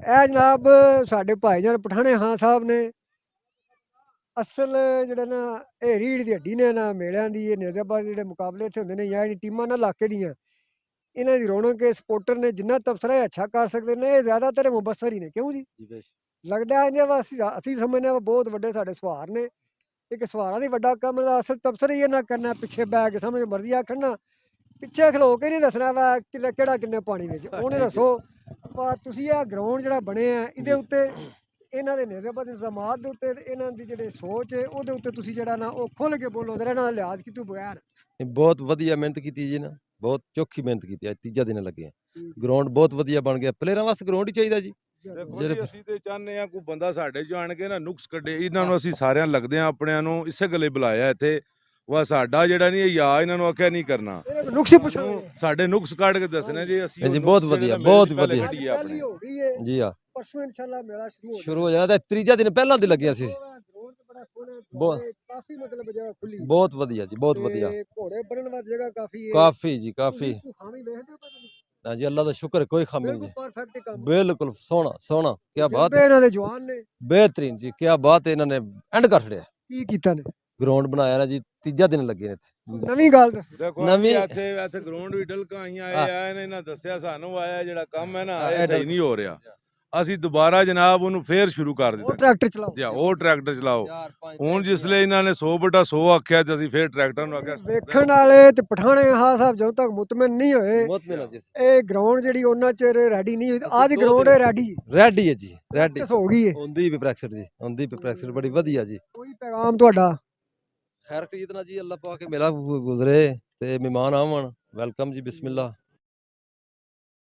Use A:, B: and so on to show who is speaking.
A: ਇਹ ਜਨਾਬ ਸਾਡੇ ਭਾਈਜਾਨ ਪਠਾਣੇ ਹਾਂ ਸਾਹਿਬ ਨੇ ਅਸਲ ਜਿਹੜੇ ਨਾ ਇਹ ਰੀੜ ਦੀ ਹੱਡੀ ਨੇ ਨਾ ਮੇਲਿਆਂ ਦੀ ਇਹ ਨਿਜ਼ਾਬਾਦ ਜਿਹੜੇ ਮੁਕਾਬਲੇ ਇੱਥੇ ਹੁੰਦੇ ਨੇ ਜਾਂ ਇਹ ਟੀਮਾਂ ਨਾ ਇਲਾਕੇ ਦੀਆਂ ਇਹਨਾਂ ਦੀ ਰੌਣਕ ਇਹ ਸਪੋਰਟਰ ਨੇ ਜਿੰਨਾ ਤਬਸਰਾ ਇਹ ਅੱਛਾ ਕਰ ਸਕਦੇ ਨੇ ਇਹ ਜ਼ਿਆਦਾਤਰ ਮੁਬਸਰ ਹੀ ਨੇ ਕਿਉਂ ਜੀ ਲੱਗਦਾ ਹੈ ਵਾ ਅਸੀਂ ਸਮਝਦੇ ਹਾਂ ਬਹੁਤ ਵੱਡੇ ਸਾਡੇ ਸਵਾਰ ਨੇ ਇੱਕ ਸਵਾਰਾਂ ਦੀ ਵੱਡਾ ਕੰਮ ਦਾ ਅਸਲ ਤਬਸਰਾ ਹੀ ਇਹ ਨਾ ਕਰਨਾ ਪਿੱਛੇ ਬੈ ਕੇ ਸਮਝ ਮਰਜ਼ੀ ਆਖਣਾ ਪਿੱਛੇ ਖਲੋ ਕੇ ਨਹੀਂ ਦੱਸਣਾ ਵਾ ਕਿਹੜਾ ਕਿੰਨੇ ਪਾਣੀ ਵਿੱਚ ਉਹਨੇ ਦੱਸੋ ਪਰ ਤੁਸੀਂ ਇਹ ਗਰਾਊਂਡ ਜਿਹੜਾ ਬਣਿਆ ਇਹਦੇ ਉੱਤੇ ਇਹਨਾਂ ਦੇ ਨਿਜ਼ਾਬਾਦ ਇੰਤਜ਼ਾਮਾਤ ਦੇ ਉੱਤੇ ਇਹਨਾਂ ਦੀ ਜਿਹੜੀ ਸੋਚ ਹੈ ਉਹਦੇ ਉੱਤੇ ਤੁਸੀਂ ਜਿਹੜਾ ਨਾ ਉਹ ਖੁੱਲ ਕੇ ਬੋਲੋ ਤੇ ਇਹਨਾਂ ਦਾ ਲਿਹਾਜ਼ ਕੀਤੂ ਬਗੈਰ
B: ਬਹੁਤ ਵਧੀਆ ਮਿਹਨਤ ਕੀਤੀ ਜੀ ਨਾ ਬਹੁਤ ਚੋਖੀ ਮਿਹਨਤ ਕੀਤੀ ਅੱਜ ਤੀਜਾ ਦਿਨ ਲੱਗੇ ਗਰਾਊਂਡ ਬਹੁਤ ਵਧੀਆ ਬਣ ਗਿਆ ਪਲੇਅਰਾਂ ਵਾਸਤੇ ਗਰਾਊਂਡ ਹੀ ਚਾਹੀਦਾ ਜੀ
C: ਜਿਹੜੇ ਅਸੀਂ ਤੇ ਚਾਹੁੰਦੇ ਆ ਕੋਈ ਬੰਦਾ ਸਾਡੇ ਚੋਂ ਆਣ ਕੇ ਨਾ ਨੁਕਸ ਕੱਢੇ ਇਹਨਾਂ ਨੂੰ ਅਸੀਂ ਸਾਰਿਆਂ ਲੱਗਦੇ ਆ ਆਪਣਿਆਂ ਨੂੰ ਇਸੇ ਗੱਲੇ ਬੁਲਾਇਆ ਇੱਥੇ ਵਾ ਸਾਡਾ ਜਿਹੜਾ ਨਹੀਂ ਯਾ ਇਹਨਾਂ ਨੂੰ ਆਖਿਆ ਨਹੀਂ ਕਰਨਾ
A: ਨੁਕਸ ਪੁੱਛੋ
C: ਸਾਡੇ ਨੁਕਸ ਕੱਢ ਕੇ ਦੱਸਣੇ ਜੀ ਅਸੀਂ
B: ਜੀ ਬਹੁਤ ਵਧੀਆ ਬਹੁਤ ਵਧੀਆ
A: ਪਹਿਲੀ ਹੋ ਗਈ ਹੈ
B: ਜੀ ਆ
A: ਪਰਸੋਂ ਇਨਸ਼ਾਅੱਲਾ ਮੇਲਾ
B: ਸ਼ੁਰੂ ਹੋ ਜਾਣਾ ਤੇ ਤੀਜਾ ਦਿਨ ਪਹਿਲਾਂ ਦੀ ਲੱਗਿਆ ਸੀ
A: ਬਹੁਤ ਕਾਫੀ ਮਤਲਬ ਜਗ੍ਹਾ ਖੁੱਲੀ
B: ਬਹੁਤ ਵਧੀਆ ਜੀ ਬਹੁਤ ਵਧੀਆ
A: ਘੋੜੇ ਬਣਨ ਵਾਲੀ ਜਗ੍ਹਾ ਕਾਫੀ ਹੈ
B: ਕਾਫੀ ਜੀ ਕਾਫੀ
A: ਖਾਮੀ ਵੇਖਦੇ ਹੋ
B: ਹਾਂ ਜੀ ਅੱਲਾ ਦਾ ਸ਼ੁਕਰ ਕੋਈ ਖਾਮੀ ਨਹੀਂ ਜੀ
A: ਪਰਫੈਕਟ ਕੰਮ
B: ਬਿਲਕੁਲ ਸੋਹਣਾ ਕੀ ਬਾਤ
A: ਇਹਨਾਂ ਦੇ ਜਵਾਨ ਨੇ
B: ਬਿਹਤਰੀਨ ਜੀ ਕੀ ਬਾਤ ਇਹਨਾਂ ਨੇ ਐਂਡ ਕਰ ਛੜਿਆ
A: ਕੀ ਕੀਤਾ ਨੇ
B: ਗਰਾਊਂਡ ਬਣਾਇਆ ਨਾ ਜੀ ਤੀਜਾ ਦਿਨ ਲੱਗੇ ਨੇ ਇੱਥੇ
A: ਨਵੀਂ ਗੱਲ ਦੱਸੋ
C: ਦੇਖੋ
B: ਨਵੀਂ
C: ਇੱਥੇ ਗਰਾਊਂਡ ਵੀ ਡਲਕਾਂ ਆਈਆਂ ਆਏ ਨੇ ਇਹਨਾਂ ਦੱਸਿਆ ਸਾਨੂੰ ਆਇਆ ਜਿਹੜਾ ਕੰਮ ਹੈ ਨਾ ਇਹ ਸਹੀ ਨਹੀਂ ਹੋ ਰਿਹਾ ਅਸੀਂ ਦੁਬਾਰਾ ਜਨਾਬ ਉਹਨੂੰ ਫੇਰ ਸ਼ੁਰੂ ਕਰ ਦਿੱਤਾ
A: ਉਹ ਟਰੈਕਟਰ ਚਲਾਓ
C: ਜੀ ਉਹ ਟਰੈਕਟਰ ਚਲਾਓ ਹੁਣ ਜਿਸਲੇ ਇਹਨਾਂ ਨੇ 100/100 ਆਖਿਆ ਤੇ ਅਸੀਂ ਫੇਰ ਟਰੈਕਟਰ ਨੂੰ ਆਖਿਆ
A: ਵੇਖਣ ਵਾਲੇ ਤੇ ਪਠਾਣੇ ਹਾਂ ਸਾਹਿਬ ਜਦੋਂ ਤੱਕ ਮੁਤਮਨ ਨਹੀਂ ਹੋਏ ਇਹ ਗਰਾਊਂਡ ਜਿਹੜੀ ਉਹਨਾਂ ਚਿਰ ਰੈਡੀ ਨਹੀਂ ਹੋਈ ਅੱਜ ਗਰਾਊਂਡ ਰੈਡੀ
B: ਹੈ ਜੀ ਰੈਡੀ
A: ਹੋ ਗਈ ਹੈ
B: ਹੁੰਦੀ ਵੀ ਪ੍ਰੈਕਟਿਸ ਜੀ ਹੁੰਦੀ ਵੀ ਪ੍ਰੈਕਟਿਸ ਬੜੀ ਵਧੀਆ ਜੀ
A: ਕੋਈ ਪੈਗਾਮ ਤੁਹਾਡਾ
B: ਖੈਰ ਖਰੀਦਣਾ ਜੀ ਅੱਲਾ ਪਾ ਕੇ ਮੇਲਾ ਗੁਜ਼ਰੇ ਤੇ ਮਹਿਮਾਨ ਆਵਣ ਵੈਲਕਮ ਜੀ ਬਿਸਮਿਲ੍ਲਾ